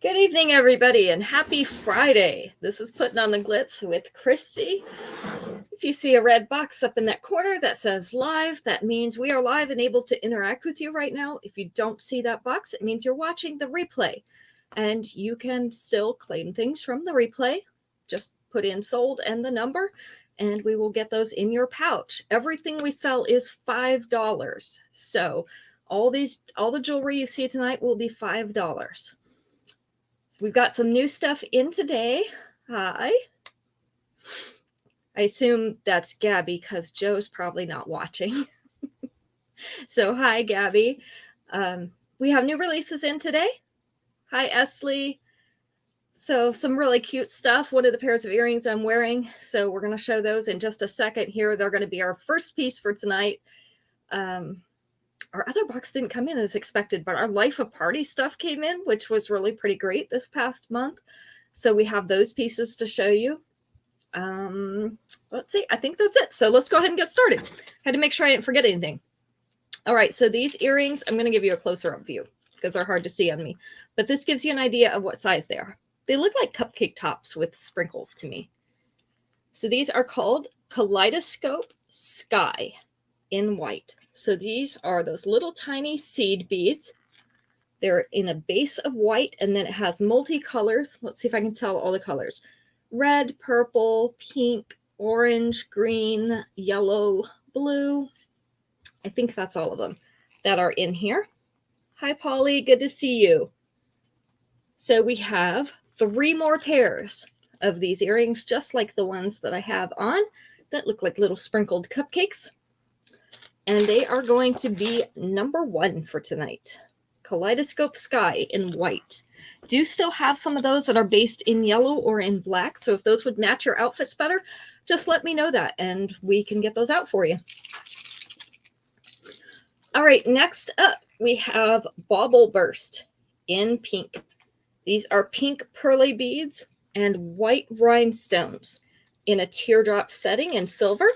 Good evening, everybody, and happy Friday. This is Putting on the Glitz with Christy. If you see a red box up in that corner that says live, that means we are live and able to interact with you right now. If you don't see that box, it means you're watching the replay. And you can still claim things from the replay. Just put in sold and the number, and we will get those in your pouch. Everything we sell is $5. So all the jewelry you see tonight will be $5. So we've got some new stuff in today. Hi. I assume that's Gabby because Joe's probably not watching. So hi, Gabby. We have new releases in today. Hi, Esley. So some really cute stuff. One of the pairs of earrings I'm wearing. So we're going to show those in just a second here. They're going to be our first piece for tonight. Our other box didn't come in as expected, but our Life of Party stuff came in, which was really pretty great this past month. So we have those pieces to show you. Let's see. I think that's it. So let's go ahead and get started. Had to make sure I didn't forget anything. All right. So these earrings, I'm going to give you a closer up view because they're hard to see on me. But this gives you an idea of what size they are. They look like cupcake tops with sprinkles to me. So these are called Kaleidoscope Sky in white. So these are those little tiny seed beads. They're in a base of white, and then it has multi-colors. Let's see if I can tell all the colors. Red, purple, pink, orange, green, yellow, blue. I think that's all of them that are in here. Hi, Polly. Good to see you. So we have 3 more pairs of these earrings, just like the ones that I have on that look like little sprinkled cupcakes. And they are going to be number 1 for tonight. Kaleidoscope Sky in white. Do still have some of those that are based in yellow or in black. So if those would match your outfits better, just let me know that and we can get those out for you. All right, next up, we have Bauble Burst in pink. These are pink pearly beads and white rhinestones in a teardrop setting in silver.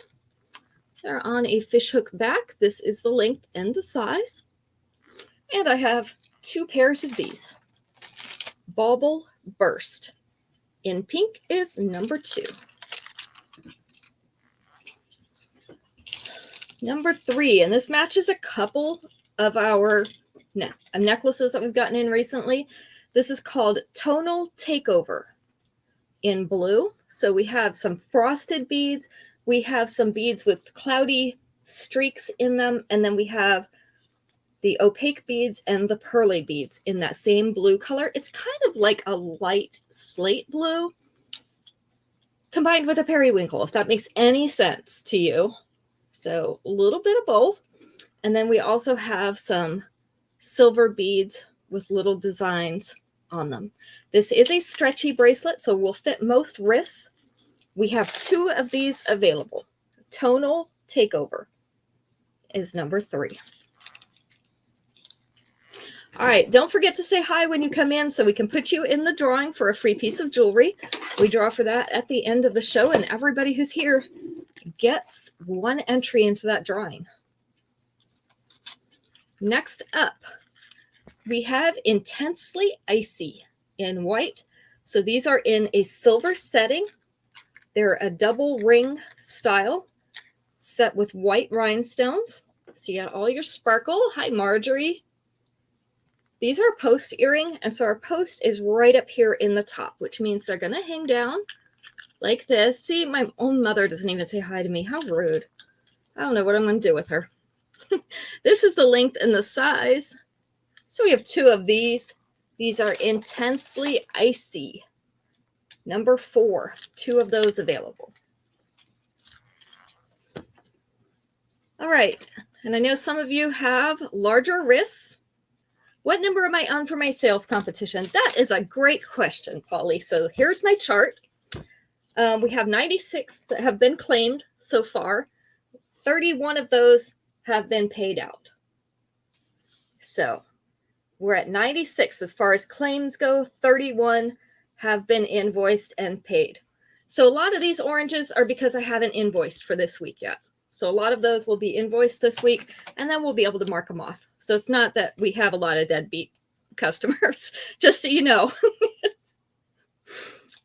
They're on a fishhook back. This is the length and the size. And I have 2 pairs of these. Bauble Burst in pink is number 2. Number 3, and this matches a couple of our necklaces that we've gotten in recently. This is called Tonal Takeover in blue. So we have some frosted beads. We have some beads with cloudy streaks in them. And then we have the opaque beads and the pearly beads in that same blue color. It's kind of like a light slate blue combined with a periwinkle, if that makes any sense to you. So a little bit of both. And then we also have some silver beads with little designs on them. This is a stretchy bracelet, so will fit most wrists. We have 2 of these available. Tonal Takeover is number 3. All right, don't forget to say hi when you come in so we can put you in the drawing for a free piece of jewelry. We draw for that at the end of the show, and everybody who's here gets 1 entry into that drawing. Next up, we have Intensely Icy in white. So these are in a silver setting. They're a double ring style set with white rhinestones. So you got all your sparkle. Hi, Marjorie. These are a post earring, and so our post is right up here in the top, which means they're going to hang down like this. See, my own mother doesn't even say hi to me. How rude. I don't know what I'm going to do with her. This is the length and the size. So we have 2 of these. These are Intensely Icy. Number 4, 2 of those available. All right. And I know some of you have larger wrists. What number am I on for my sales competition? That is a great question, Polly. So here's my chart. We have 96 that have been claimed so far. 31 of those have been paid out. So we're at 96 as far as claims go. 31 have been invoiced and paid. So a lot of these oranges are because I haven't invoiced for this week yet. So a lot of those will be invoiced this week, and then we'll be able to mark them off. So it's not that we have a lot of deadbeat customers, just so you know.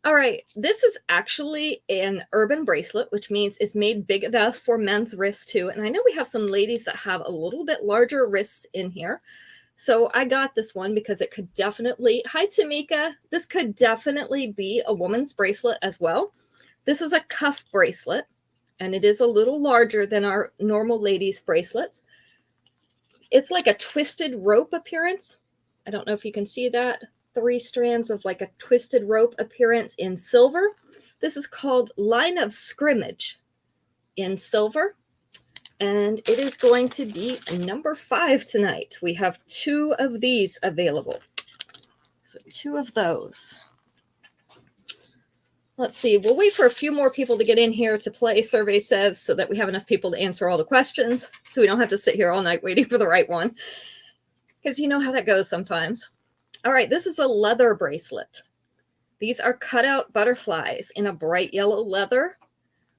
All right, this is actually an urban bracelet, which means it's made big enough for men's wrists too. And I know we have some ladies that have a little bit larger wrists in here. So I got this one because it could definitely, hi Tamika, this could definitely be a woman's bracelet as well. This is a cuff bracelet, and it is a little larger than our normal ladies' bracelets. It's like a twisted rope appearance. I don't know if you can see that. 3 strands of like a twisted rope appearance in silver. This is called Line of Scrimmage in silver. And it is going to be number 5 tonight. We have 2 of these available. So 2 of those. Let's see. We'll wait for a few more people to get in here to play, survey says, so that we have enough people to answer all the questions. So we don't have to sit here all night waiting for the right one. Because you know how that goes sometimes. All right, this is a leather bracelet. These are cutout butterflies in a bright yellow leather.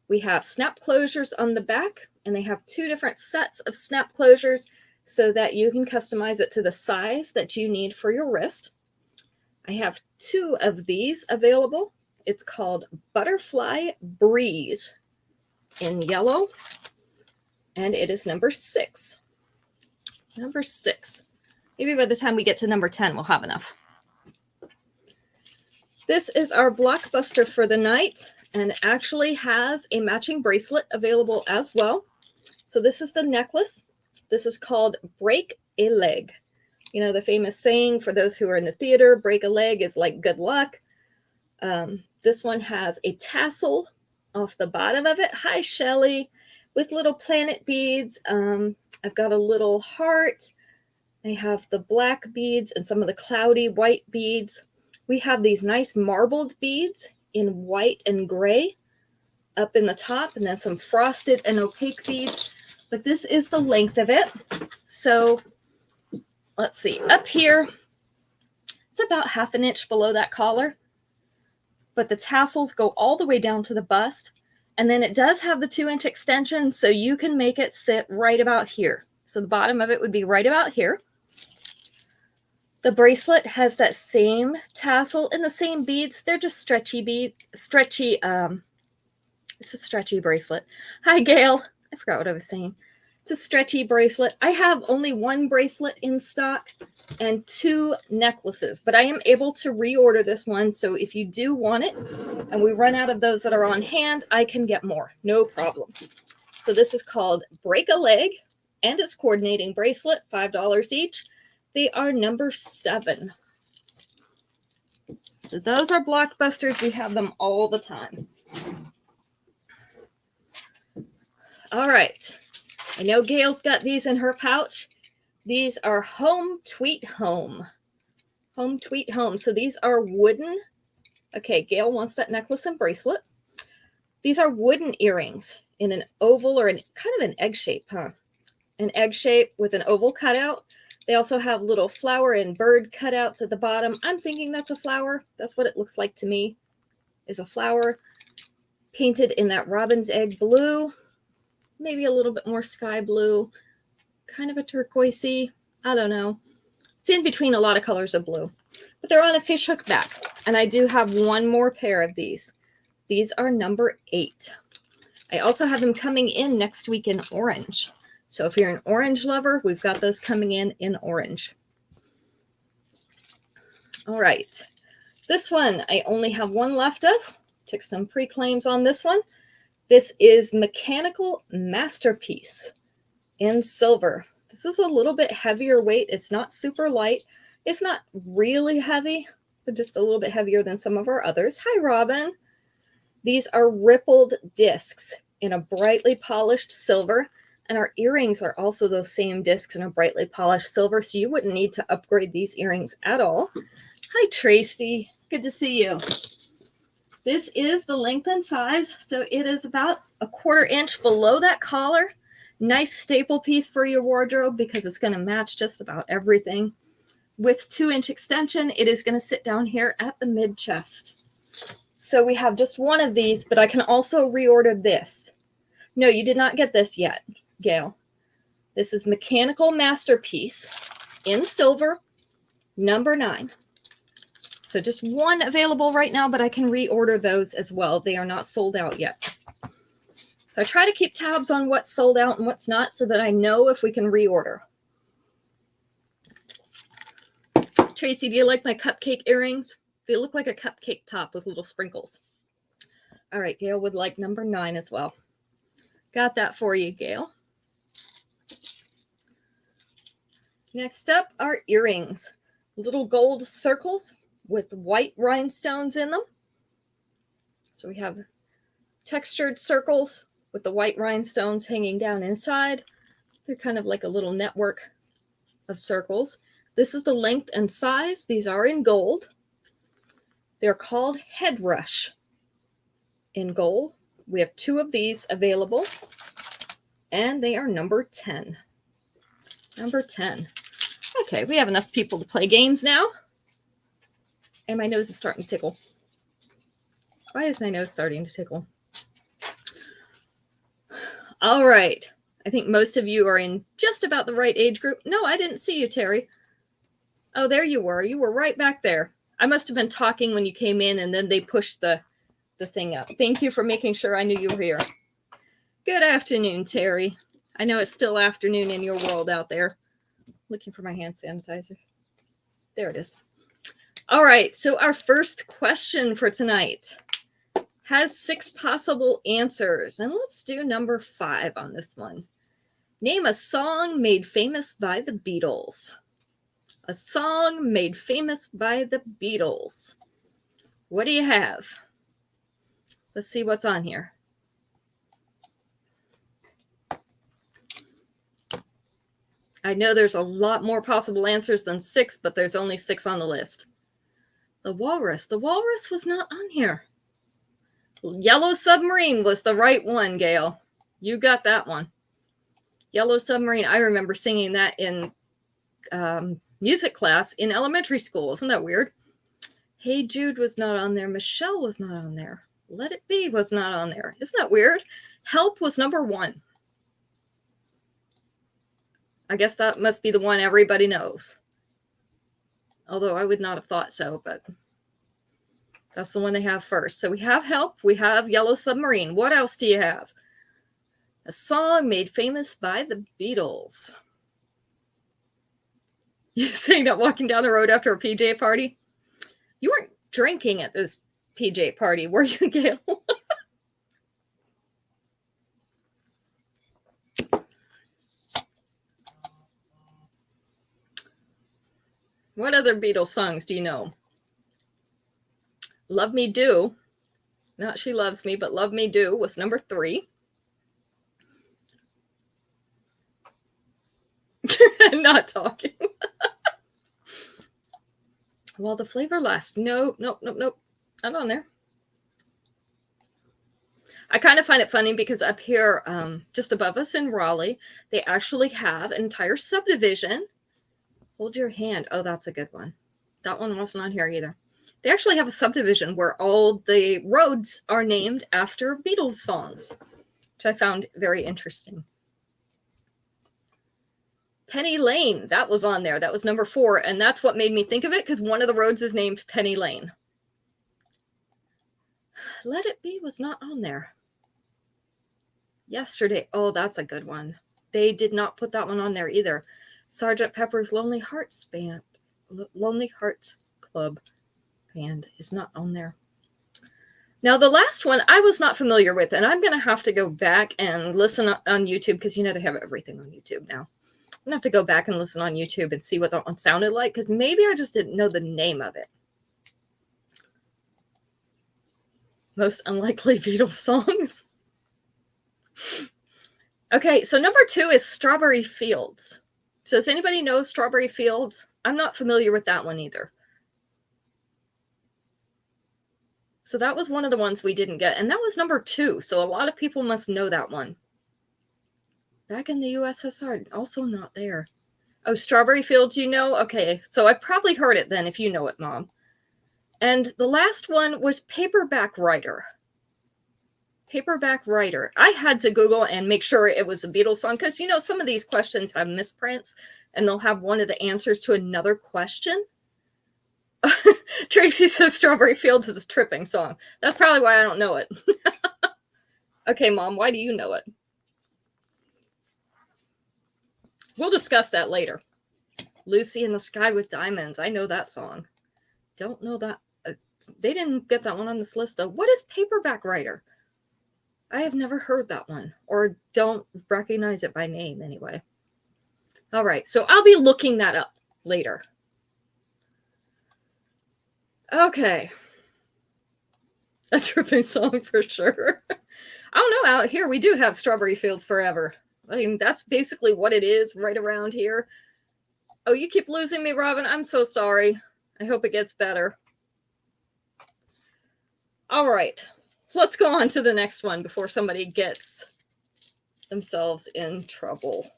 We have snap closures on the back, and they have 2 different sets of snap closures so that you can customize it to the size that you need for your wrist. I have 2 of these available. It's called Butterfly Breeze in yellow, and it is number 6. Number 6. Maybe by the time we get to number 10, we'll have enough. This is our blockbuster for the night, and it actually has a matching bracelet available as well. So this is the necklace. This is called Break a Leg. You know, the famous saying for those who are in the theater, break a leg is like good luck. This one has a tassel off the bottom of it. Hi, Shelly, with little planet beads. I've got a little heart. I have the black beads and some of the cloudy white beads. We have these nice marbled beads in white and gray up in the top, and then some frosted and opaque beads. But this is the length of it. So let's see, up here, it's about 1/2 inch below that collar. But the tassels go all the way down to the bust. And then it does have the 2-inch extension, so you can make it sit right about here. So the bottom of it would be right about here. The bracelet has that same tassel and the same beads. They're just stretchy beads, it's a stretchy bracelet. Hi, Gail. I forgot what I was saying. It's a stretchy bracelet. I have only 1 bracelet in stock and 2 necklaces, but I am able to reorder this one. So if you do want it and we run out of those that are on hand, I can get more. No problem. So this is called Break a Leg, and it's coordinating bracelet, $5 each. They are number 7. So those are blockbusters. We have them all the time. All right. I know Gail's got these in her pouch. These are Home Tweet Home. Home Tweet Home. So these are wooden. Okay, Gail wants that necklace and bracelet. These are wooden earrings in an oval or kind of an egg shape, huh? An egg shape with an oval cutout. They also have little flower and bird cutouts at the bottom. I'm thinking that's a flower. That's what it looks like to me, is a flower painted in that robin's egg blue. Maybe a little bit more sky blue, kind of a turquoisey. I don't know. It's in between a lot of colors of blue, but they're on a fishhook back. And I do have 1 more pair of these. These are number 8. I also have them coming in next week in orange. So if you're an orange lover, we've got those coming in orange. All right. This one, I only have 1 left of. Took some pre-claims on this one. This is Mechanical Masterpiece in silver. This is a little bit heavier weight. It's not super light. It's not really heavy, but just a little bit heavier than some of our others. Hi, Robin. These are rippled discs in a brightly polished silver, and our earrings are also those same discs in a brightly polished silver, so you wouldn't need to upgrade these earrings at all. Hi, Tracy. Good to see you. This is the length and size, so it is about 1/4 inch below that collar. Nice staple piece for your wardrobe because it's going to match just about everything. With 2-inch extension, it is going to sit down here at the mid chest. So we have just 1 of these, but I can also reorder this. No, you did not get this yet, Gail. This is Mechanical Masterpiece in silver. Number 9. So just one available right now, but I can reorder those as well. They are not sold out yet. So I try to keep tabs on what's sold out and what's not so that I know if we can reorder. Tracy, do you like my cupcake earrings? They look like a cupcake top with little sprinkles. All right, Gail would like number 9 as well. Got that for you, Gail. Next up are earrings. Little gold circles with white rhinestones in them. So we have textured circles with the white rhinestones hanging down inside. They're kind of like a little network of circles. This is the length and size. These are in gold. They're called Head Rush in gold. We have 2 of these available, and they are number 10. Number 10. Okay, we have enough people to play games now. And my nose is starting to tickle. Why is my nose starting to tickle? All right. I think most of you are in just about the right age group. No, I didn't see you, Terry. Oh, there you were. You were right back there. I must have been talking when you came in, and then they pushed the thing up. Thank you for making sure I knew you were here. Good afternoon, Terry. I know it's still afternoon in your world out there. Looking for my hand sanitizer. There it is. All right, so our first question for tonight has 6 possible answers, and let's do number 5 on this one. Name a song made famous by the Beatles. A song made famous by the Beatles. What do you have? Let's see what's on here. I know there's a lot more possible answers than 6, but there's only 6 on the list. The Walrus. The Walrus was not on here. Yellow Submarine was the right one, Gail. You got that one. Yellow Submarine. I remember singing that in music class in elementary school. Isn't that weird? Hey Jude was not on there. Michelle was not on there. Let It Be was not on there. Isn't that weird? Help was number 1. I guess that must be the one everybody knows. Although I would not have thought so, but that's the one they have first. So we have Help. We have Yellow Submarine. What else do you have? A song made famous by the Beatles. You saying that walking down the road after a PJ party? You weren't drinking at this PJ party, were you, Gail? What other Beatles songs do you know? Love Me Do. Not She Loves Me, but Love Me Do was number 3. Not talking. While the Flavor Lasts. Nope. Not on there. I kind of find it funny because up here, just above us in Raleigh, they actually have an entire subdivision. Hold Your Hand. Oh, that's a good one. That one wasn't on here either. They actually have a subdivision where all the roads are named after Beatles songs, which I found very interesting. Penny Lane, that was on there. That was number 4, and that's what made me think of it because one of the roads is named Penny Lane. Let It Be was not on there. Yesterday. Oh, that's a good one. They did not put that one on there either. Sgt. Pepper's Lonely Hearts Club Band is not on there. Now, the last one I was not familiar with, and I'm going to have to go back and listen on YouTube because, they have everything on YouTube now. I'm going to have to go back and listen on YouTube and see what that one sounded like because maybe I just didn't know the name of it. Most unlikely Beatles songs. Okay, so number 2 is Strawberry Fields. So does anybody know Strawberry Fields? I'm not familiar with that one either. So that was one of the ones we didn't get. And that was number 2. So a lot of people must know that one. Back in the USSR, also not there. Oh, Strawberry Fields, you know? Okay, so I probably heard it then if you know it, Mom. And the last one was Paperback Writer. Paperback Writer. I had to Google and make sure it was a Beatles song because, some of these questions have misprints and they'll have one of the answers to another question. Tracy says Strawberry Fields is a tripping song. That's probably why I don't know it. Okay, Mom, why do you know it? We'll discuss that later. Lucy in the Sky with Diamonds. I know that song. Don't know that. They didn't get that one on this list. What is Paperback Writer? I have never heard that one, or don't recognize it by name anyway. All right, so I'll be looking that up later. Okay. A tripping song for sure. I don't know, out here we do have Strawberry Fields Forever. I mean, that's basically what it is right around here. Oh, you keep losing me, Robin. I'm so sorry. I hope it gets better. All right. Let's go on to the next one before somebody gets themselves in trouble.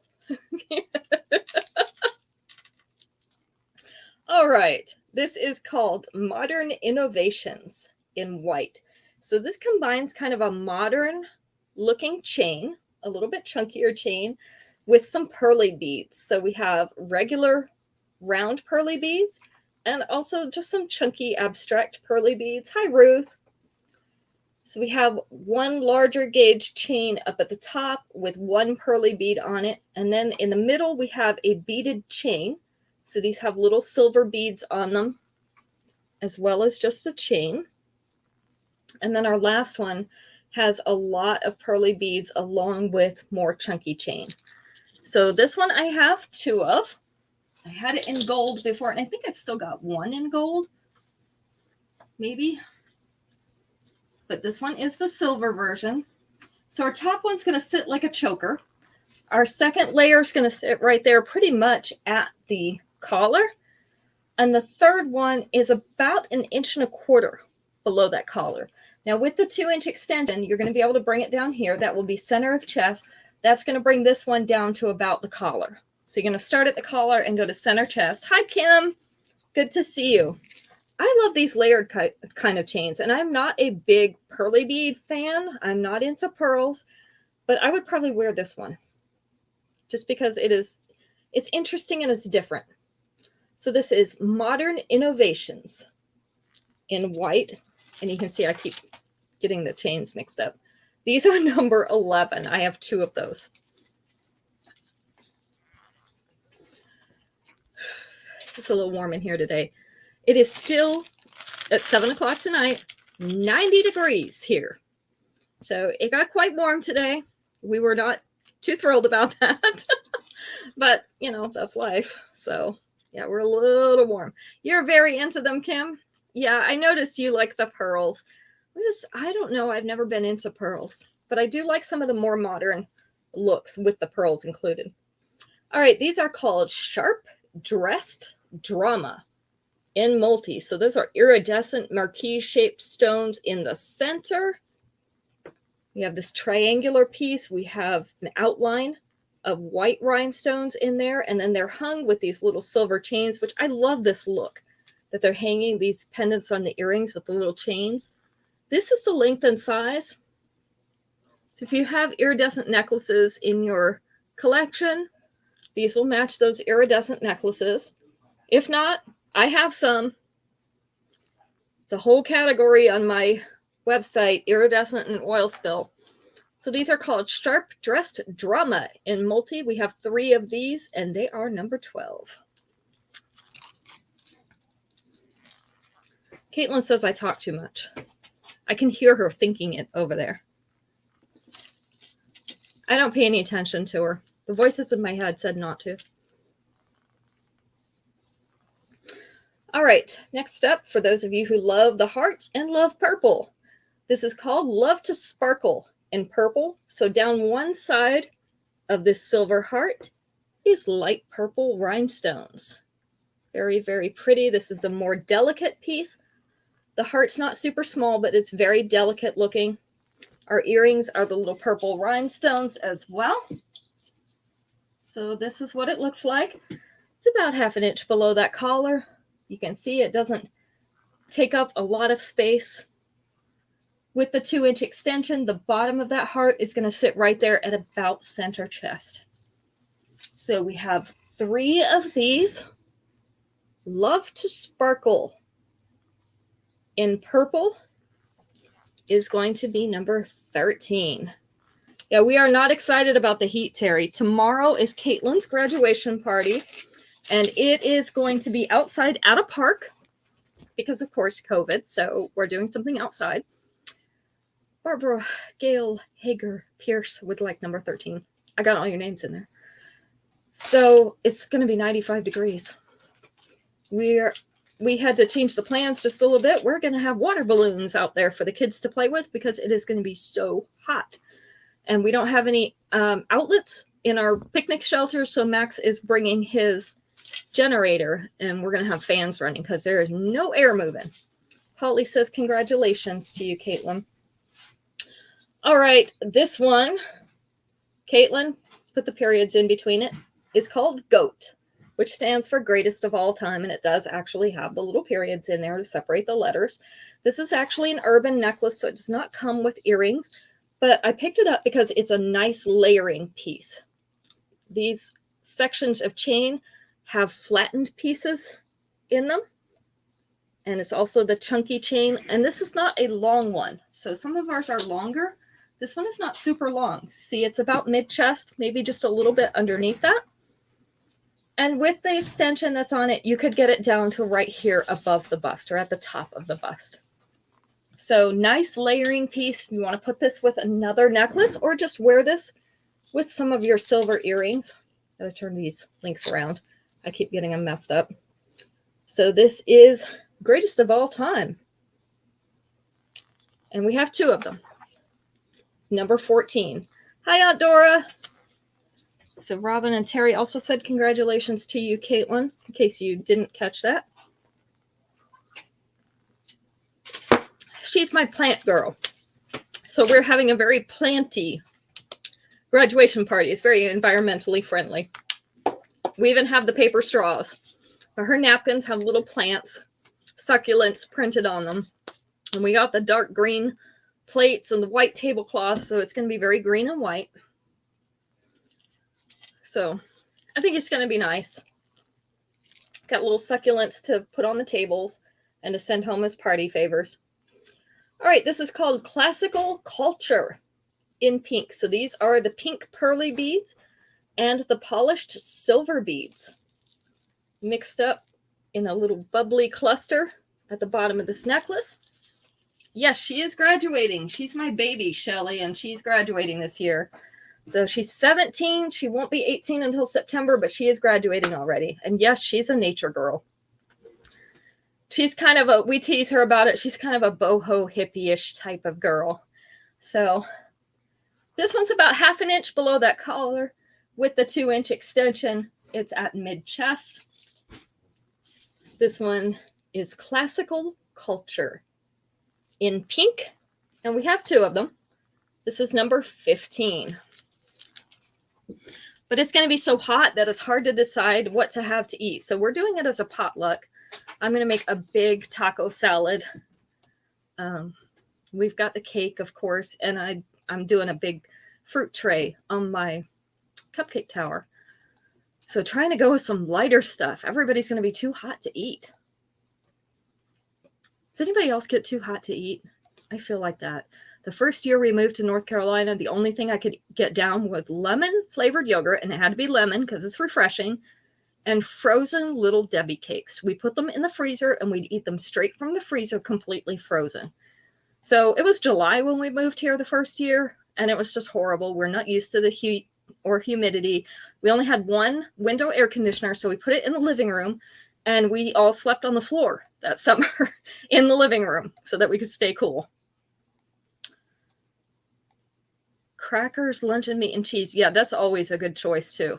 All right. This is called Modern Innovations in white. So this combines kind of a modern looking chain, a little bit chunkier chain, with some pearly beads. So we have regular round pearly beads and also just some chunky abstract pearly beads. Hi, Ruth. So we have one larger gauge chain up at the top with one pearly bead on it. And then in the middle, we have a beaded chain. So these have little silver beads on them, as well as just a chain. And then our last one has a lot of pearly beads along with more chunky chain. So this one I have two of. I had it in gold before, and I think I've still got one in gold, maybe. But this one is the silver version. So our top one's going to sit like a choker. Our second layer is going to sit right there pretty much at the collar. And the third one is about 1.25 inches below that collar. Now with the 2-inch extension, you're going to be able to bring it down here. That will be center of chest. That's going to bring this one down to about the collar. So you're going to start at the collar and go to center chest. Hi, Kim. Good to see you. I love these layered kind of chains, and I'm not a big pearly bead fan. I'm not into pearls, but I would probably wear this one just because it's interesting and it's different. So this is Modern Innovations in white, and you can see I keep getting the chains mixed up. These are number 11. I have two of those. It's a little warm in here today. It is still at 7 o'clock tonight, 90 degrees here. So it got quite warm today. We were not too thrilled about that, but you know, that's life. So yeah, we're a little warm. You're very into them, Kim. Yeah, I noticed you like the pearls. I don't know. I've never been into pearls, but I do like some of the more modern looks with the pearls included. All right, these are called Sharp Dressed Drama in multi. So those are iridescent marquise shaped stones in the center. We have this triangular piece. We have an outline of white rhinestones in there, and then they're hung with these little silver chains, which I love this look that they're hanging these pendants on the earrings with the little chains. This is the length and size. So if you have iridescent necklaces in your collection, these will match those iridescent necklaces. If not, I have some. It's a whole category on my website, iridescent and oil spill. So these are called Sharp Dressed Drama in multi. We have 3 of these, and they are number 12. Caitlin says I talk too much. I can hear her thinking it over there. I don't pay any attention to her. The voices in my head said not to. All right, next up, for those of you who love the heart and love purple, this is called Love to Sparkle in purple. So down one side of this silver heart is light purple rhinestones. Very, very pretty. This is the more delicate piece. The heart's not super small, but it's very delicate looking. Our earrings are the little purple rhinestones as well. So this is what it looks like. It's about 1/2 inch below that collar. You can see it doesn't take up a lot of space. With the 2-inch extension, the bottom of that heart is going to sit right there at about center chest. So we have 3 of these. Love to Sparkle in purple is going to be number 13. Yeah, we are not excited about the heat, Terry. Tomorrow is Caitlin's graduation party, and it is going to be outside at a park because, of course, COVID, so we're doing something outside. Barbara Gail Hager Pierce would like number 13. I got all your names in there. So it's going to be 95 degrees. We had to change the plans just a little bit. We're going to have water balloons out there for the kids to play with because it is going to be so hot. And we don't have any outlets in our picnic shelter, so Max is bringing his generator, and we're going to have fans running because there is no air moving. Holly says, congratulations to you, Caitlin. All right, this one, Caitlin, put the periods in between it, is called GOAT, which stands for greatest of all time, and it does actually have the little periods in there to separate the letters. This is actually an urban necklace, so it does not come with earrings, but I picked it up because it's a nice layering piece. These sections of chain have flattened pieces in them, and it's also the chunky chain, and this is not a long one. So some of ours are longer. This one is not super long. See, it's about mid-chest, maybe just a little bit underneath that. And with the extension that's on it, you could get it down to right here above the bust or at the top of the bust. So nice layering piece. You want to put this with another necklace or just wear this with some of your silver earrings. I'm going to turn these links around. I keep getting them messed up. So this is greatest of all time. And we have two of them. It's number 14. Hi, Aunt Dora. So Robin and Terry also said congratulations to you, Caitlin, in case you didn't catch that. She's my plant girl. So we're having a very planty graduation party. It's very environmentally friendly. We even have the paper straws. Her napkins have little plants, succulents printed on them. And we got the dark green plates and the white tablecloths, so it's going to be very green and white. So I think it's going to be nice. Got little succulents to put on the tables and to send home as party favors. All right, this is called Classical Culture in pink. So these are the pink pearly beads and the polished silver beads mixed up in a little bubbly cluster at the bottom of this necklace. Yes, she is graduating. She's my baby, Shelly, and she's graduating this year. So she's 17. She won't be 18 until September, but she is graduating already. And yes, she's a nature girl. She's kind of we tease her about it. She's kind of a boho hippie-ish type of girl. So this one's about 1/2 inch below that collar with the 2-inch extension. It's at mid-chest. This one is Classical Culture in pink, and we have two of them. This is number 15. But it's going to be so hot that it's hard to decide what to have to eat. So we're doing it as a potluck. I'm going to make a big taco salad. We've got the cake, of course, and I'm doing a big fruit tray on my cupcake tower. So trying to go with some lighter stuff. Everybody's going to be too hot to eat. Does anybody else get too hot to eat? I feel like that. The first year we moved to North Carolina, the only thing I could get down was lemon flavored yogurt, and it had to be lemon because it's refreshing, and frozen Little Debbie cakes. We put them in the freezer and we'd eat them straight from the freezer, completely frozen. So it was July when we moved here the first year, and it was just horrible. We're not used to the heat or humidity. We only had one window air conditioner, so we put it in the living room, and we all slept on the floor that summer in the living room so that we could stay cool. Crackers, luncheon meat, and cheese. Yeah, that's always a good choice too.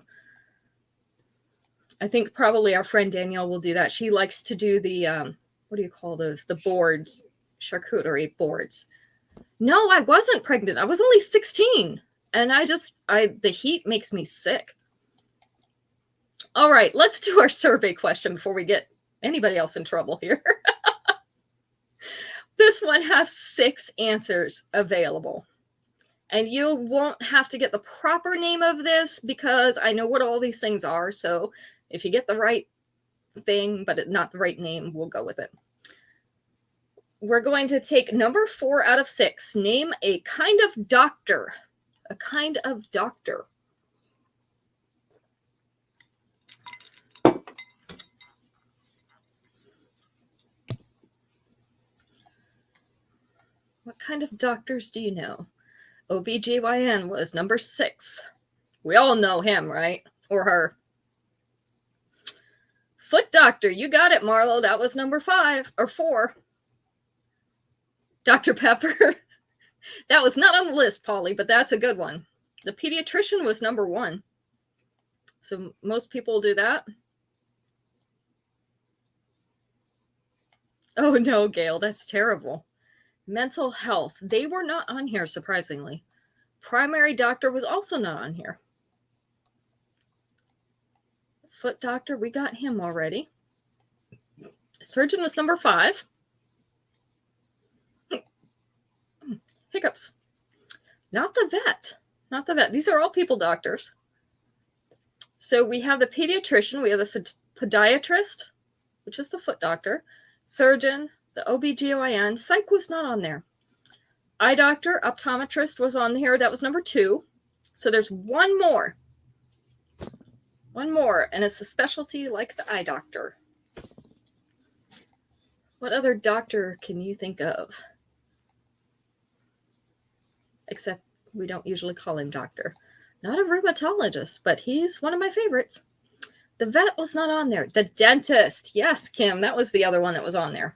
I think probably our friend Danielle will do that. She likes to do the, what do you call those? The boards, charcuterie boards. No, I wasn't pregnant. I was only 16. And the heat makes me sick. All right, let's do our survey question before we get anybody else in trouble here. This one has 6 answers available. And you won't have to get the proper name of this because I know what all these things are. So if you get the right thing, but not the right name, we'll go with it. we're going to take number 4 out of 6. Name a kind of doctor. A kind of doctor. What kind of doctors do you know? OBGYN was number 6. We all know him, right? Or her. Foot doctor, you got it, Marlo. That was number 5 or 4. Dr. Pepper. That was not on the list, Polly, but that's a good one. The pediatrician was number 1. So most people do that. Oh no, Gail, that's terrible. Mental health. They were not on here, surprisingly. Primary doctor was also not on here. Foot doctor, we got him already. Surgeon was number 5. Hiccups. Not the vet. Not the vet. These are all people doctors. So we have the pediatrician. We have the podiatrist, which is the foot doctor. Surgeon, the OBGYN. Psych was not on there. Eye doctor, optometrist was on here. That was number 2. So there's one more. One more. And it's a specialty like the eye doctor. What other doctor can you think of? Except we don't usually call him doctor. Not a rheumatologist, but he's one of my favorites. The vet was not on there. The dentist. Yes, Kim, that was the other one that was on there.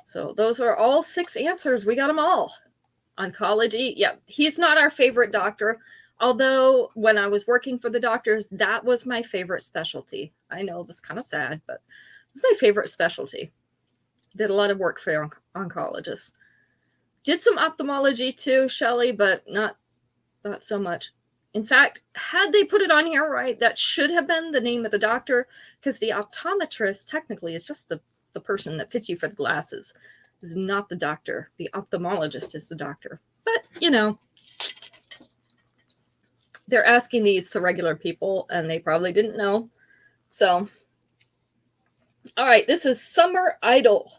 So those are all 6 answers. We got them all. Oncology. Yeah, he's not our favorite doctor. Although when I was working for the doctors, that was my favorite specialty. I know this is kind of sad, but it's my favorite specialty. Did a lot of work for oncologists. Did some ophthalmology too, Shelley, but not so much. In fact, had they put it on here, right, that should have been the name of the doctor, because the optometrist technically is just the person that fits you for the glasses. This is not the doctor. The ophthalmologist is the doctor. But, you know, they're asking these to regular people, and they probably didn't know. So, all right, this is Summer Idol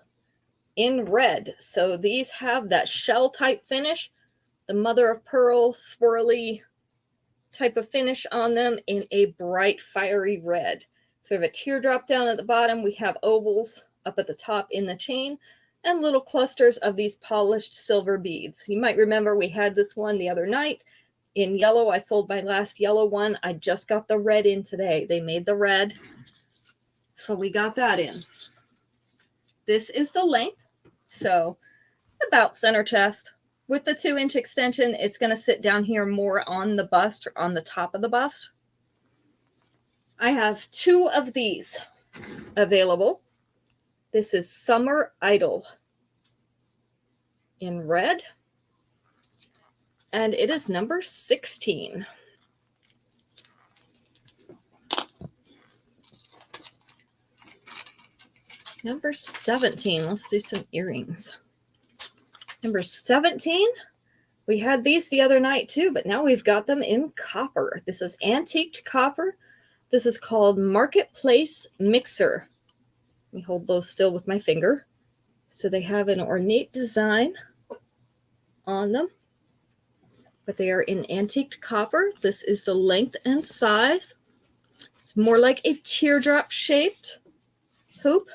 in red. So these have that shell type finish, the mother of pearl swirly type of finish on them in a bright fiery red. So we have a teardrop down at the bottom. We have ovals up at the top in the chain and little clusters of these polished silver beads. You might remember we had this one the other night in yellow. I sold my last yellow one. I just got the red in today. They made the red. So we got that in. This is the length. So about center chest. With the 2-inch extension, it's going to sit down here more on the bust or on the top of the bust. I have 2 of these available. This is Summer Idol in red. And it is number 16. Number 17. Let's do some earrings. Number 17. We had these the other night too, but now we've got them in copper. This is antiqued copper. This is called Marketplace Mixer. Let me hold those still with my finger. So they have an ornate design on them, but they are in antiqued copper. This is the length and size. It's more like a teardrop shaped hoop.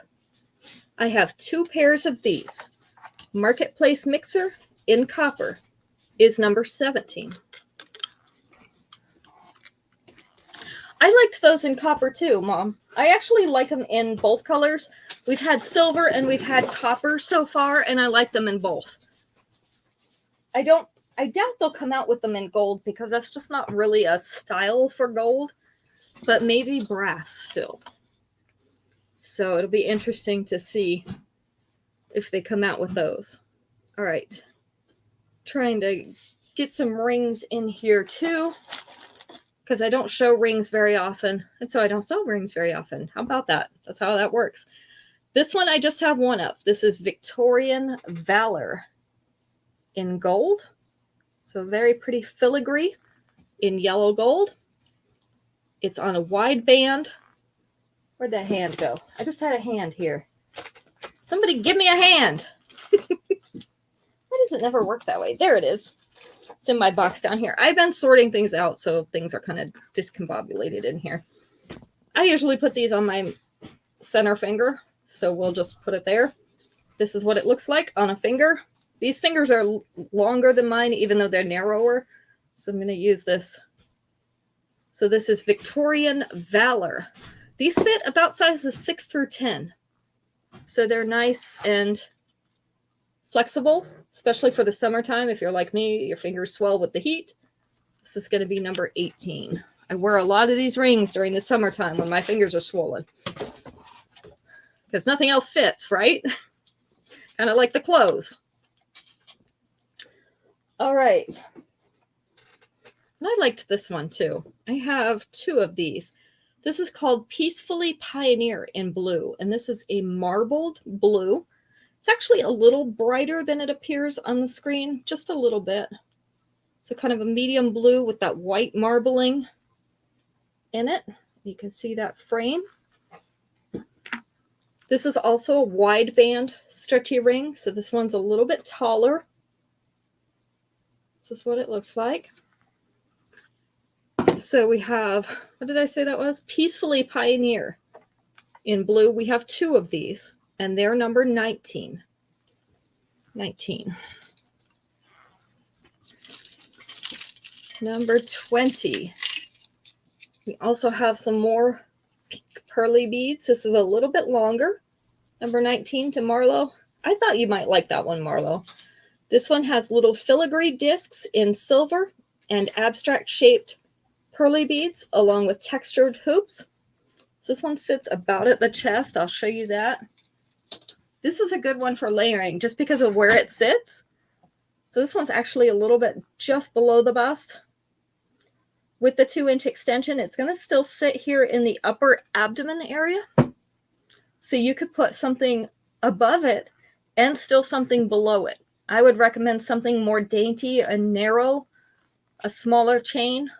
I have 2 pairs of these. Marketplace Mixer in copper is number 17. I liked those in copper too, Mom. I actually like them in both colors. We've had silver and we've had copper so far, and I like them in both. I doubt they'll come out with them in gold because that's just not really a style for gold, but maybe brass still. So it'll be interesting to see if they come out with those. All right. Trying to get some rings in here too, because I don't show rings very often, and so I don't sell rings very often. How about that? That's how that works. This one I just have 1 of. This is Victorian Valor in gold. So very pretty filigree in yellow gold. It's on a wide band. Where'd that hand go? I just had a hand here. Somebody give me a hand. Why does it never work that way? There it is. It's in my box down here. I've been sorting things out, so things are kind of discombobulated in here. I usually put these on my center finger, so we'll just put it there. This is what it looks like on a finger. These fingers are longer than mine, even though they're narrower. So I'm going to use this. So this is Victorian Valor. These fit about sizes 6 through 10. So they're nice and flexible, especially for the summertime. If you're like me, your fingers swell with the heat. This is going to be number 18. I wear a lot of these rings during the summertime when my fingers are swollen. Because nothing else fits, right? Kind of like the clothes. All right. And I liked this one too. I have 2 of these. This is called Peacefully Pioneer in blue. And this is a marbled blue. It's actually a little brighter than it appears on the screen, just a little bit. So kind of a medium blue with that white marbling in it. You can see that frame. This is also a wide band stretchy ring. So this one's a little bit taller. This is what it looks like. So we have, what did I say that was? Peacefully Pioneer in blue. We have 2 of these, and they're number 19. 19. Number 20. We also have some more pink pearly beads. This is a little bit longer. Number 19 to Marlo. I thought you might like that one, Marlo. This one has little filigree discs in silver and abstract shaped pearly beads along with textured hoops. So this one sits about at the chest. I'll show you that. This is a good one for layering just because of where it sits. So this one's actually a little bit just below the bust. With the 2-inch extension, it's going to still sit here in the upper abdomen area. So you could put something above it and still something below it. I would recommend something more dainty and narrow, a smaller chain,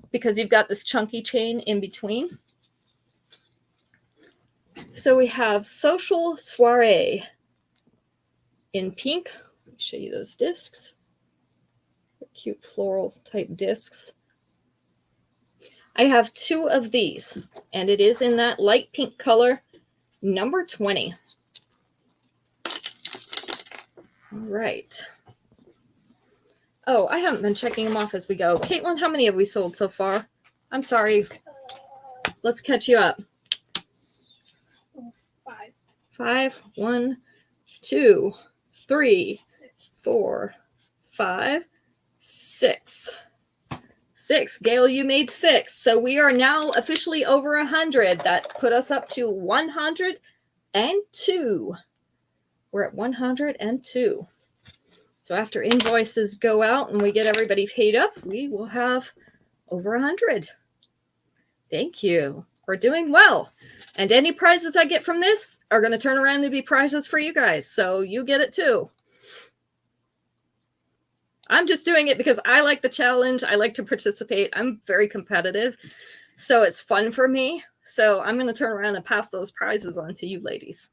because you've got this chunky chain in between. So we have Social Soiree in pink. Let me show you those discs. Cute floral type discs. I have 2 of these, and it is in that light pink color, number 20. All right. Oh, I haven't been checking them off as we go. Caitlin, how many have we sold so far? I'm sorry. Let's catch you up. 5. 5. 1, 2, 3, 4, 5, 6. 6. Gail, you made 6. So we are now officially over 100. That put us up to 102. We're at 102. So after invoices go out and we get everybody paid up, we will have over 100. Thank you. We're doing well. And any prizes I get from this are going to turn around to be prizes for you guys. So you get it too. I'm just doing it because I like the challenge. I like to participate. I'm very competitive. So it's fun for me. So I'm going to turn around and pass those prizes on to you ladies.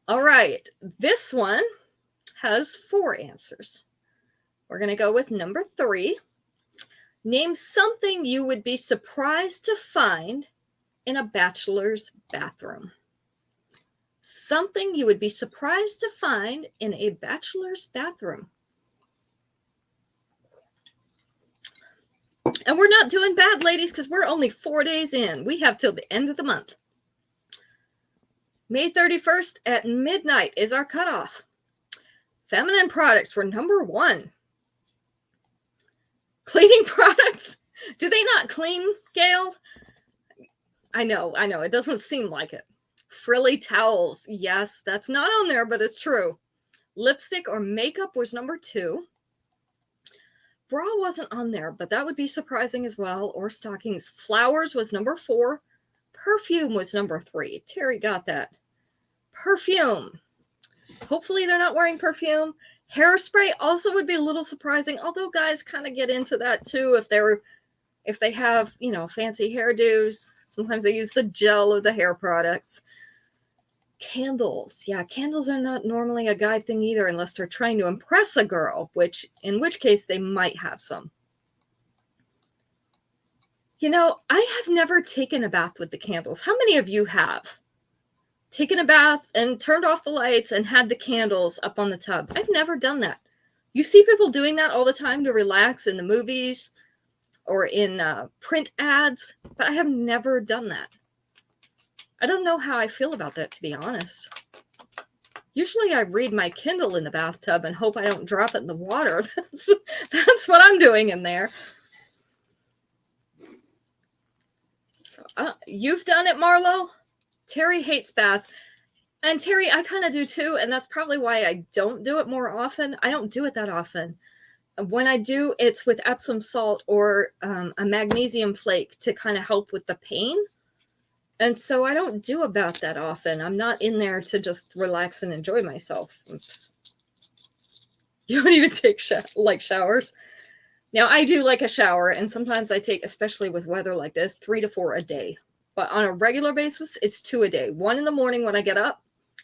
All right. This one has 4 answers. We're going to go with number 3. Name something you would be surprised to find in a bachelor's bathroom. Something you would be surprised to find in a bachelor's bathroom. And we're not doing bad, ladies, because we're only 4 days in. We have till the end of the month. May 31st at midnight is our cutoff. Feminine products were number 1. Cleaning products? Do they not clean, Gail? I know. It doesn't seem like it. Frilly towels. Yes, that's not on there, but it's true. Lipstick or makeup was number 2. Bra wasn't on there, but that would be surprising as well. Or stockings. Flowers was number 4. Perfume was number 3. Terry got that. Perfume. Hopefully they're not wearing perfume. Hairspray also would be a little surprising, although guys kind of get into that too if they have, fancy hairdos. Sometimes they use the gel or the hair products. Candles. Yeah, candles are not normally a guy thing either unless they're trying to impress a girl, in which case they might have some. You know, I have never taken a bath with the candles. How many of you have taken a bath and turned off the lights and had the candles up on the tub? I've never done that. You see people doing that all the time to relax in the movies or in print ads, but I have never done that. I don't know how I feel about that, to be honest. Usually I read my Kindle in the bathtub and hope I don't drop it in the water. That's what I'm doing in there. So, you've done it, Marlo? Terry hates baths. And Terry, I kind of do too, and that's probably why I don't do it more often. I don't do it that often. When I do, it's with Epsom salt or a magnesium flake to kind of help with the pain. And so I don't do a bath that often. I'm not in there to just relax and enjoy myself. Oops. You don't even take showers. Now, I do like a shower, and sometimes I take, especially with weather like this, 3 to 4 a day. But on a regular basis, it's 2 a day. 1 in the morning when I get up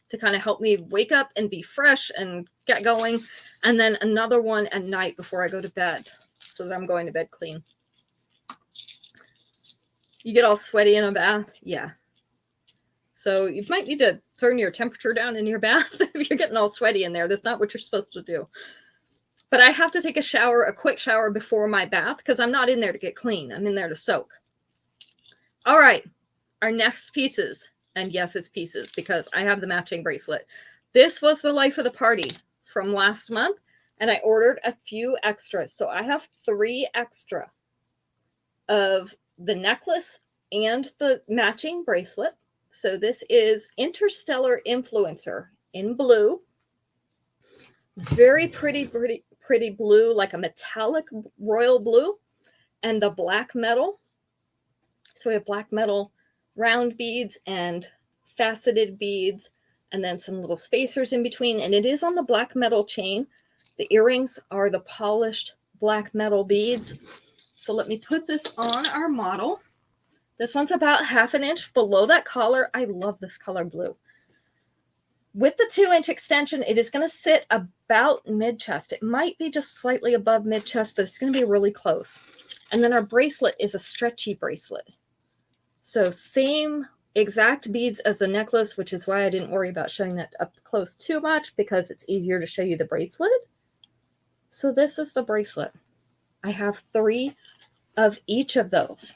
to kind of help me wake up and be fresh and get going. And then another one at night before I go to bed so that I'm going to bed clean. You get all sweaty in a bath? Yeah. So you might need to turn your temperature down in your bath if you're getting all sweaty in there. That's not what you're supposed to do. But I have to take a quick shower before my bath because I'm not in there to get clean. I'm in there to soak. All right. Our next pieces. And yes, it's pieces because I have the matching bracelet. This was the life of the party from last month. And I ordered a few extras. So I have 3 extra of the necklace and the matching bracelet. So this is Interstellar Influencer in blue. Very pretty blue, like a metallic royal blue. And the black metal. So we have black metal round beads and faceted beads, and then some little spacers in between. And it is on the black metal chain. The earrings are the polished black metal beads. So let me put this on our model. This one's about 1/2 inch below that collar. I love this color blue. With the 2-inch extension, it is going to sit about mid-chest. It might be just slightly above mid-chest, but it's going to be really close. And then our bracelet is a stretchy bracelet. So same exact beads as the necklace, which is why I didn't worry about showing that up close too much because it's easier to show you the bracelet. So this is the bracelet. I have 3 of each of those.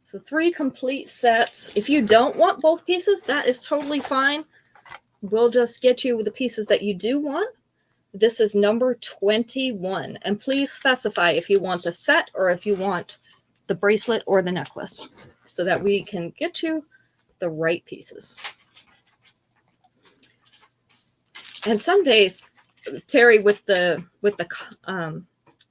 So 3 complete sets. If you don't want both pieces, that is totally fine. We'll just get you the pieces that you do want. This is number 21. And please specify if you want the set or if you want the bracelet or the necklace so that we can get you the right pieces. And some days, Terry, with the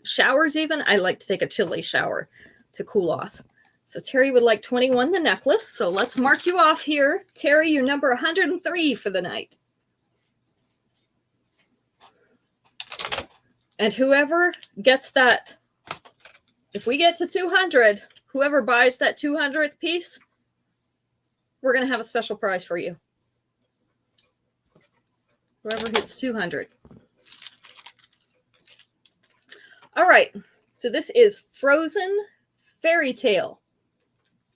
showers even, I like to take a chilly shower to cool off. So Terry would like 21, the necklace. So let's mark you off here. Terry, you're number 103 for the night. And whoever gets that, if we get to 200, whoever buys that 200th piece, we're going to have a special prize for you. Whoever hits 200. All right. So this is Frozen Fairy Tale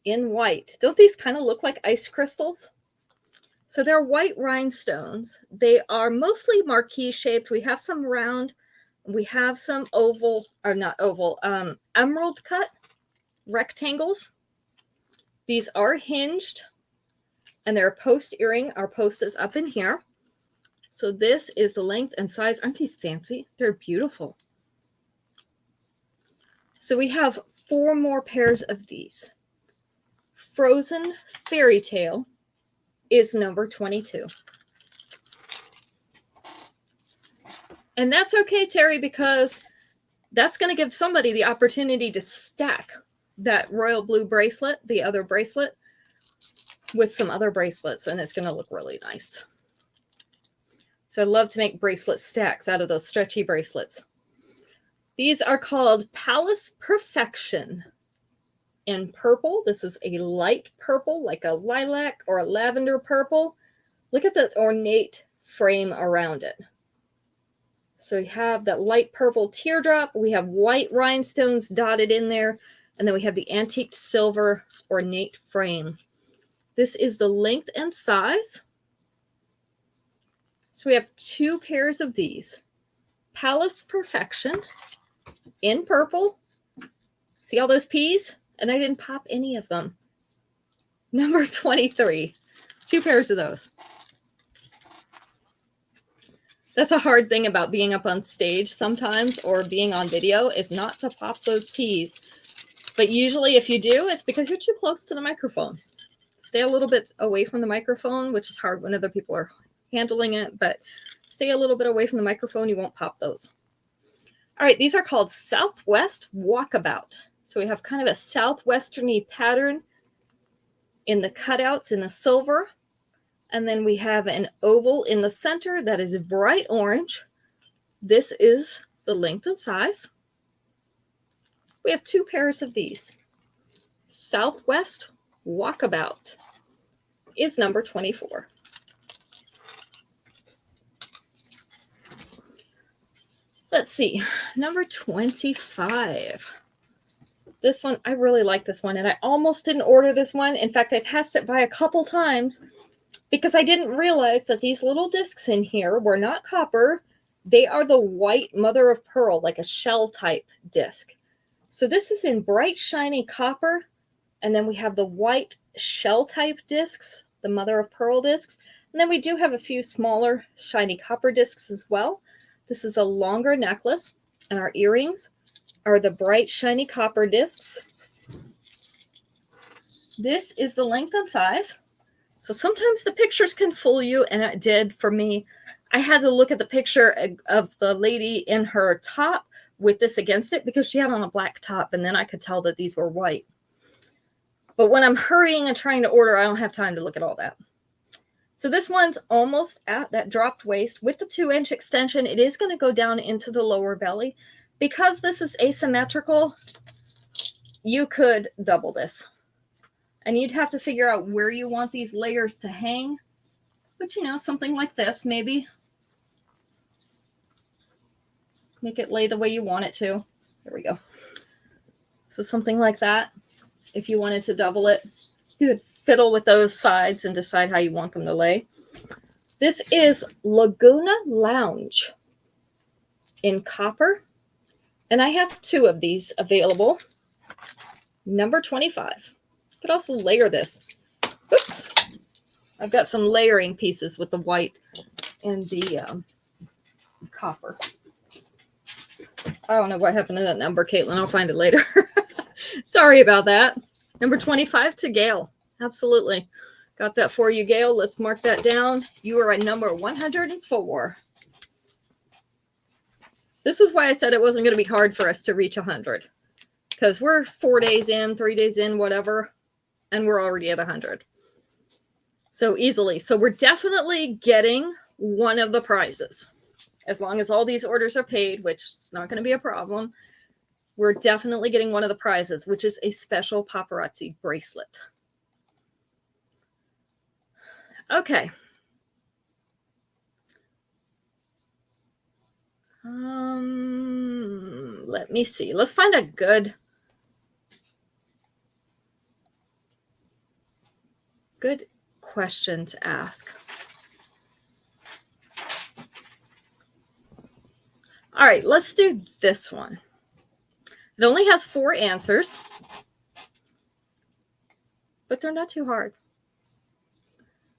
in white. Don't these kind of look like ice crystals? So they're white rhinestones. They are mostly marquee shaped. We have some round. We have some oval, or not oval, emerald cut rectangles. These are hinged and they're a post earring. Our post is up in here. So this is the length and size. Aren't these fancy? They're beautiful. So we have 4 more pairs of these. Frozen Fairy Tale is number 22. And that's okay, Terry, because that's going to give somebody the opportunity to stack that royal blue bracelet, the other bracelet, with some other bracelets, and it's going to look really nice. So I love to make bracelet stacks out of those stretchy bracelets. These are called Palace Perfection in purple. This is a light purple, like a lilac or a lavender purple. Look at the ornate frame around it. So we have that light purple teardrop. We have white rhinestones dotted in there. And then we have the antique silver ornate frame. This is the length and size. So we have 2 pairs of these. Palace Perfection in purple. See all those P's? And I didn't pop any of them. Number 23. 2 pairs of those. That's a hard thing about being up on stage sometimes, or being on video, is not to pop those P's. But usually if you do, it's because you're too close to the microphone. Stay a little bit away from the microphone, which is hard when other people are handling it, but stay a little bit away from the microphone. You won't pop those. All right, these are called Southwest Walkabout. So we have kind of a southwesterny pattern in the cutouts in the silver. And then we have an oval in the center that is bright orange. This is the length and size. We have 2 pairs of these. Southwest Walkabout is number 24. Let's see, number 25. This one, I really like this one, and I almost didn't order this one. In fact, I passed it by a couple times because I didn't realize that these little discs in here were not copper. They are the white mother of pearl, like a shell type disc. So this is in bright, shiny copper. And then we have the white shell type discs, the mother of pearl discs. And then we do have a few smaller, shiny copper discs as well. This is a longer necklace, and our earrings are the bright, shiny copper discs. This is the length and size. So sometimes the pictures can fool you, and it did for me. I had to look at the picture of the lady in her top with this against it because she had on a black top, and then I could tell that these were white. But when I'm hurrying and trying to order, I don't have time to look at all that. So this one's almost at that dropped waist with the 2-inch extension. It is going to go down into the lower belly. Because this is asymmetrical, you could double this. And you'd have to figure out where you want these layers to hang. But, you know, something like this, maybe. Make it lay the way you want it to. There we go. So something like that. If you wanted to double it, you would fiddle with those sides and decide how you want them to lay. This is Laguna Lounge in copper. And I have 2 of these available. Number 25. You could also layer this. Oops. I've got some layering pieces with the white and the copper. I don't know what happened to that number, Caitlin. I'll find it later. Sorry about that. Number 25 to Gail. Absolutely. Got that for you, Gail. Let's mark that down. You are at number 104. This is why I said it wasn't going to be hard for us to reach 100. Because we're 4 days in, 3 days in, whatever. And we're already at 100. So easily. So we're definitely getting one of the prizes. As long as all these orders are paid, which is not going to be a problem. We're definitely getting one of the prizes, which is a special paparazzi bracelet. Okay. Let me see. Let's find a good question to ask. All right, let's do this one. It only has 4 answers, but they're not too hard.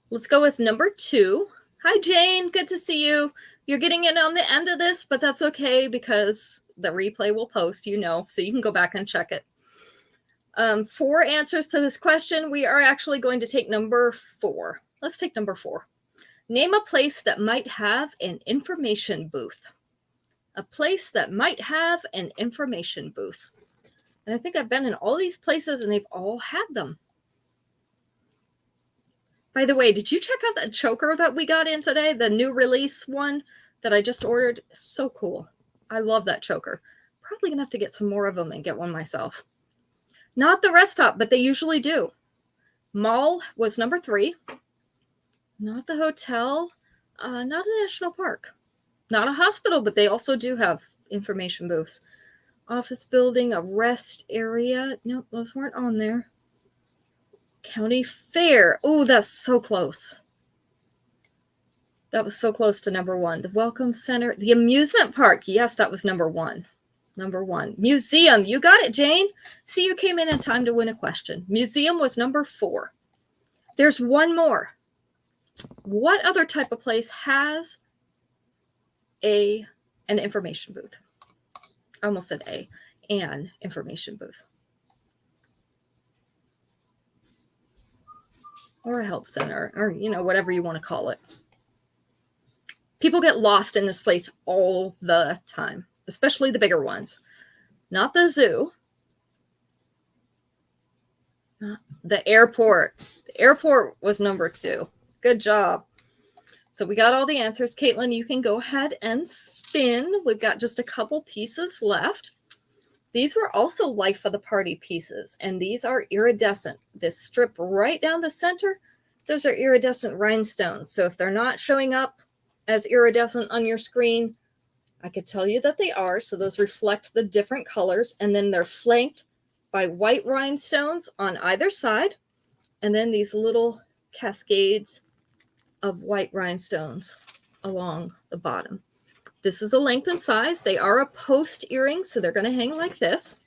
Let's go with number 2. Hi, Jane. Good to see you. You're getting in on the end of this, but that's okay because the replay will post, you know, so you can go back and check it. 4 answers to this question. We are actually going to take number 4. Let's take number 4. Name a place that might have an information booth. A place that might have an information booth. And I think I've been in all these places and they've all had them. By the way, did you check out that choker that we got in today? The new release one that I just ordered? So cool. I love that choker. Probably going to have to get some more of them and get one myself. Not the rest stop, but they usually do. Mall was number 3. Not the hotel, not a national park, not a hospital, but they also do have information booths. Office building, a rest area. Nope, those weren't on there. County fair. Oh, that's so close. That was so close to number one. The welcome center, the amusement park. Yes, that was number one. Number one. Museum. You got it, Jane. See, you came in time to win a question. Museum was number 4. There's one more. What other type of place has an information booth? I almost said an information booth. Or a help center, or, whatever you want to call it. People get lost in this place all the time, especially the bigger ones. Not the zoo. The airport. The airport was number 2. Good job. So we got all the answers. Caitlin, you can go ahead and spin. We've got just a couple pieces left. These were also life of the party pieces, and these are iridescent. This strip right down the center, those are iridescent rhinestones. So if they're not showing up as iridescent on your screen, I could tell you that they are. So those reflect the different colors, and then they're flanked by white rhinestones on either side, and then these little cascades of white rhinestones along the bottom. This is a length and size. They are a post earring, so they're going to hang like this.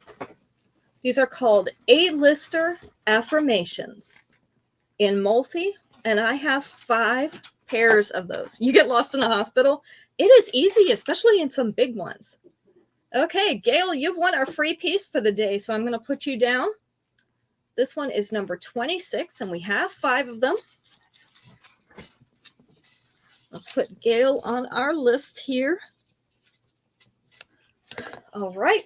These are called A-lister affirmations in multi, and I have 5 pairs of those. You get lost in the hospital, it is easy, especially in some big ones. Okay, Gail, you've won our free piece for the day, so I'm going to put you down. This one is number 26, and we have 5 of them. Let's put Gail on our list here. All right.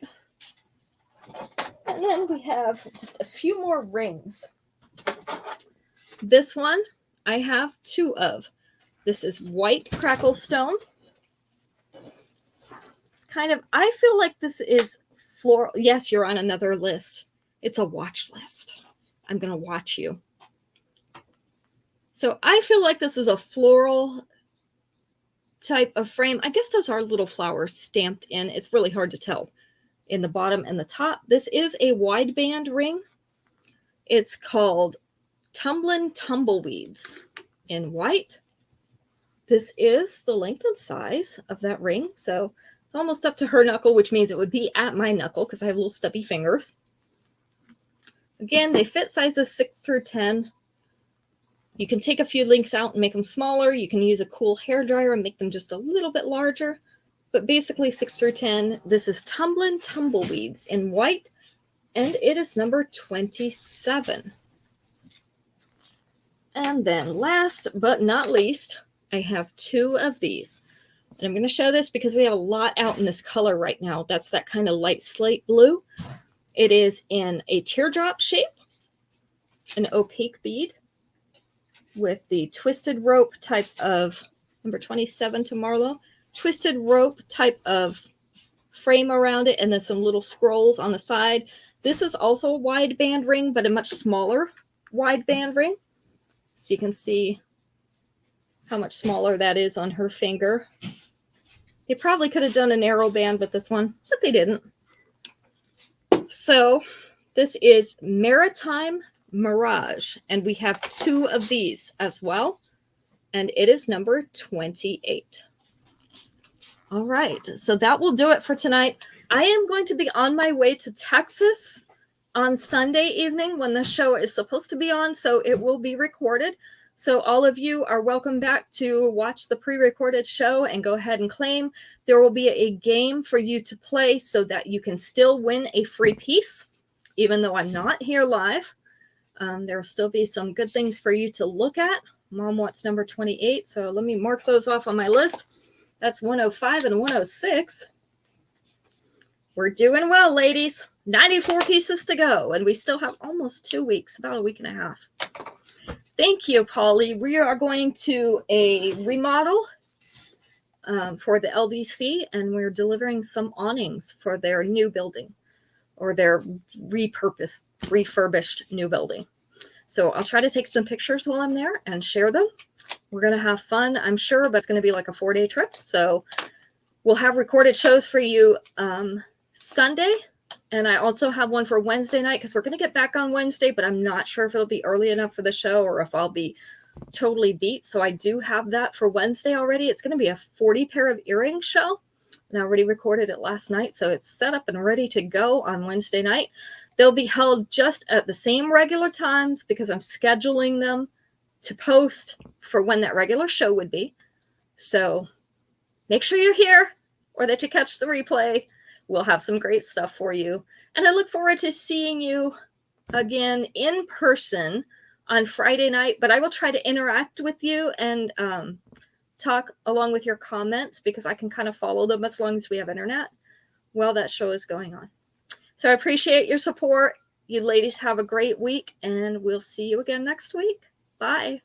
And then we have just a few more rings. This one I have 2 of. This is white crackle stone. It's kind of, I feel like this is floral. Yes, you're on another list. It's a watch list. I'm going to watch you. So I feel like this is a floral type of frame. I guess those are little flowers stamped in. It's really hard to tell in the bottom and the top. This is a wideband ring. It's called Tumblin' Tumbleweeds in white. This is the length and size of that ring. So it's almost up to her knuckle, which means it would be at my knuckle because I have little stubby fingers. Again, they fit sizes 6 through 10. You can take a few links out and make them smaller. You can use a cool hairdryer and make them just a little bit larger. But basically 6 through 10. This is Tumblin' Tumbleweeds in white, and it is number 27. And then last but not least, I have 2 of these. And I'm going to show this because we have a lot out in this color right now. That's that kind of light slate blue. It is in a teardrop shape, an opaque bead, with the twisted rope type of, number 27 to Marlo, twisted rope type of frame around it, and then some little scrolls on the side. This is also a wide band ring, but a much smaller wide band ring. So you can see how much smaller that is on her finger. They probably could have done a narrow band with this one, but they didn't. So this is Maritime Mirage, and we have 2 of these as well, and it is number 28. All right, so that will do it for tonight. I am going to be on my way to Texas on Sunday evening when the show is supposed to be on, so it will be recorded. So all of you are welcome back to watch the pre-recorded show and go ahead and claim. There will be a game for you to play so that you can still win a free piece, even though I'm not here live. There will still be some good things for you to look at. Mom wants number 28, so let me mark those off on my list. That's 105 and 106. We're doing well, ladies. 94 pieces to go, and we still have almost 2 weeks, about a week and a half. Thank you, Polly. We are going to a remodel for the LDC, and we're delivering some awnings for their new building, or their refurbished new building. So I'll try to take some pictures while I'm there and share them. We're going to have fun, I'm sure, but it's going to be like a 4-day trip. So we'll have recorded shows for you Sunday. And I also have one for Wednesday night because we're going to get back on Wednesday, but I'm not sure if it'll be early enough for the show or if I'll be totally beat. So I do have that for Wednesday already. It's going to be a 40 pair of earrings show. And I already recorded it last night. So it's set up and ready to go on Wednesday night. They'll be held just at the same regular times because I'm scheduling them to post for when that regular show would be. So make sure you're here or that you catch the replay. We'll have some great stuff for you. And I look forward to seeing you again in person on Friday night. But I will try to interact with you and talk along with your comments because I can kind of follow them as long as we have internet while that show is going on. So I appreciate your support. You ladies have a great week, and we'll see you again next week. Bye.